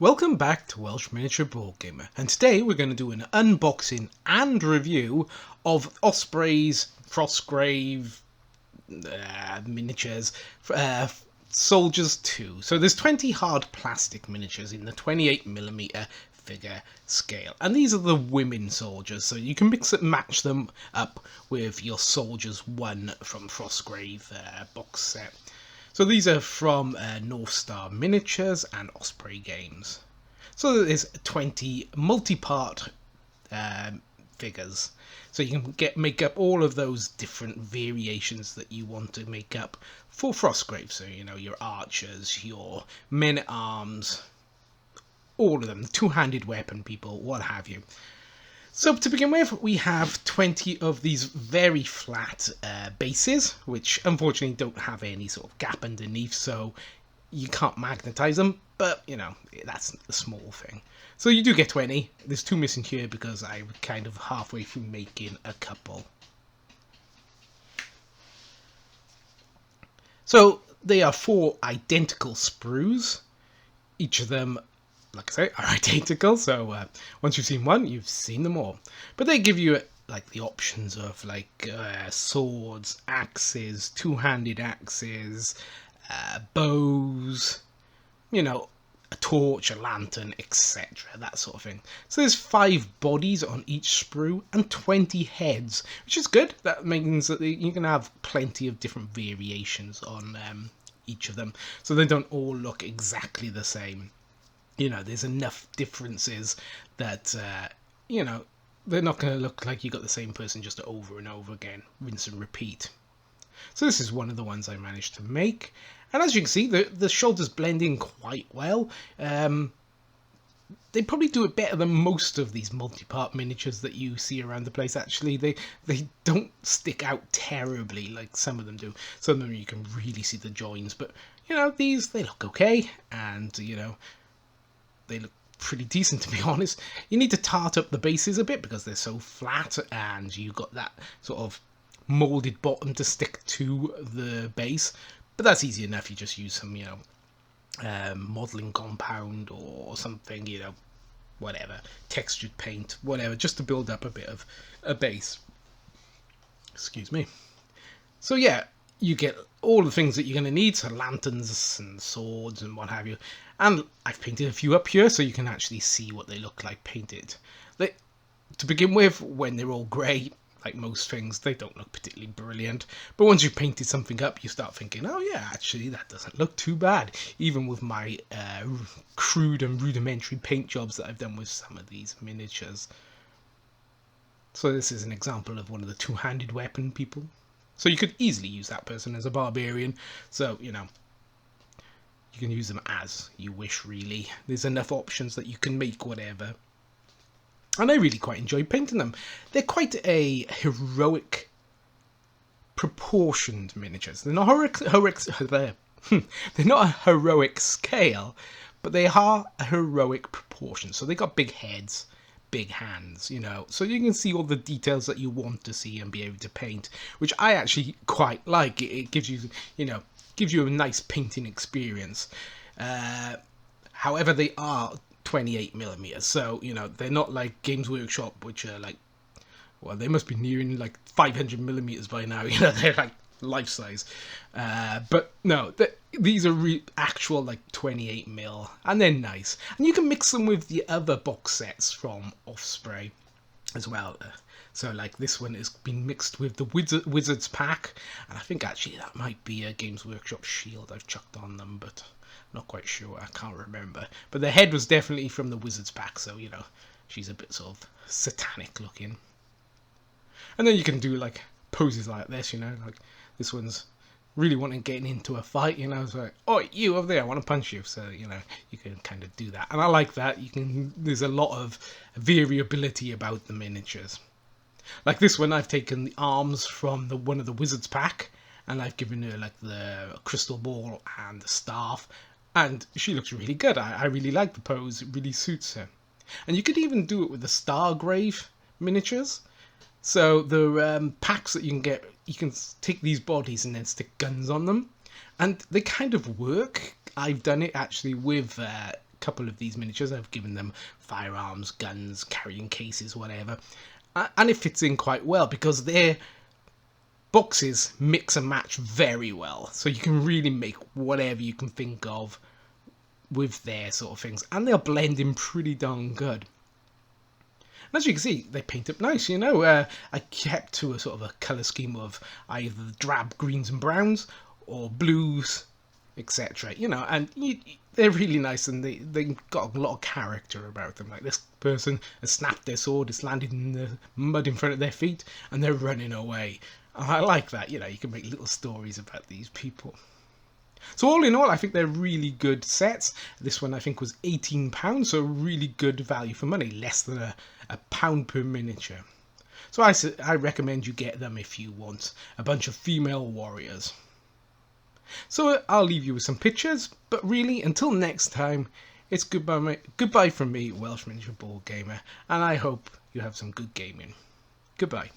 Welcome back to Welsh Miniature Board Gamer, and today we're going to do an unboxing and review of Osprey's Frostgrave miniatures Soldiers 2. So there's 20 hard plastic miniatures in the 28mm figure scale, and these are the women soldiers, so you can mix and match them up with your Soldiers 1 from Frostgrave box set. So these are from North Star Miniatures and Osprey Games. So there's 20 multi-part figures. So you can make up all of those different variations that you want to make up for Frostgrave. So, you know, your archers, your men-at-arms, all of them, two-handed weapon people, what have you. So to begin with, we have 20 of these very flat bases, which unfortunately don't have any sort of gap underneath, so you can't magnetize them, but, you know, that's a small thing. So you do get 20. There's 2 missing here because I'm kind of halfway through making a couple. So they are 4 identical sprues. Each of them, like I say, are identical, so once you've seen one, you've seen them all. But they give you like the options of like swords, axes, two-handed axes, bows, you know, a torch, a lantern, etc., that sort of thing. So there's 5 bodies on each sprue and 20 heads, which is good. That means that you can have plenty of different variations on each of them, so they don't all look exactly the same. You know, there's enough differences that, you know, they're not going to look like you got the same person just over and over again, rinse and repeat. So this is one of the ones I managed to make. And as you can see, the shoulders blend in quite well. They probably do it better than most of these multi-part miniatures that you see around the place, actually. They don't stick out terribly like some of them do. Some of them you can really see the joins. But, you know, these, they look okay. And, you know, they look pretty decent, to be honest. You need to tart up the bases a bit because they're so flat, and you've got that sort of molded bottom to stick to the base. But that's easy enough. You just use some, you know, modeling compound or something, you know, whatever, textured paint, whatever, just to build up a bit of a base. Excuse me. So yeah, you get all the things that you're going to need, so lanterns and swords and what have you. And I've painted a few up here so you can actually see what they look like painted. To begin with, when they're all grey, like most things, they don't look particularly brilliant. But once you've painted something up, you start thinking, oh yeah, actually that doesn't look too bad. Even with my crude and rudimentary paint jobs that I've done with some of these miniatures. So this is an example of one of the two-handed weapon people. So you could easily use that person as a barbarian. So, you know, you can use them as you wish, really. There's enough options that you can make whatever. And I really quite enjoy painting them. They're quite a heroic proportioned miniatures. They're not they're not a heroic scale, but they are a heroic proportion. So they got big heads, big hands, you know, so you can see all the details that you want to see and be able to paint, which I actually quite like. It gives you, you know, gives you a nice painting experience. However, they are 28mm, so, you know, they're not like Games Workshop, which are like, well, they must be nearing like 500mm by now. You know, they're like life size. But no, these are actual like 28mm, and they're nice. And you can mix them with the other box sets from Osprey as well. So like this one has been mixed with the Wizards pack, and I think actually that might be a Games Workshop shield I've chucked on them, but not quite sure, I can't remember. But the head was definitely from the Wizards pack, so, you know, she's a bit sort of satanic looking. And then you can do like poses like this, you know, like this one's really wanting getting into a fight, you know, it's like, oh, you over there, I want to punch you. So, you know, you can kind of do that, and I like that. There's a lot of variability about the miniatures. Like this one, I've taken the arms from one of the Wizards pack, and I've given her like the crystal ball and the staff, and she looks really good. I really like the pose. It really suits her. And you could even do it with the Frostgrave miniatures. So the packs that you can get, you can take these bodies and then stick guns on them, and they kind of work. I've done it actually with couple of these miniatures. I've given them firearms, guns, carrying cases, whatever. And it fits in quite well because their boxes mix and match very well. So you can really make whatever you can think of with their sort of things. And they'll blend in pretty darn good. And as you can see, they paint up nice, you know. I kept to a sort of a colour scheme of either drab greens and browns or blues, etc. You know, and they're really nice, and they've got a lot of character about them. Like, this person has snapped their sword, it's landed in the mud in front of their feet, and they're running away. And I like that, you know, you can make little stories about these people. So all in all, I think they're really good sets. This one I think was £18, so really good value for money, less than a pound per miniature. So I recommend you get them if you want a bunch of female warriors. So I'll leave you with some pictures, but really, until next time, it's goodbye from me, Welsh Miniature Board Gamer, and I hope you have some good gaming. Goodbye.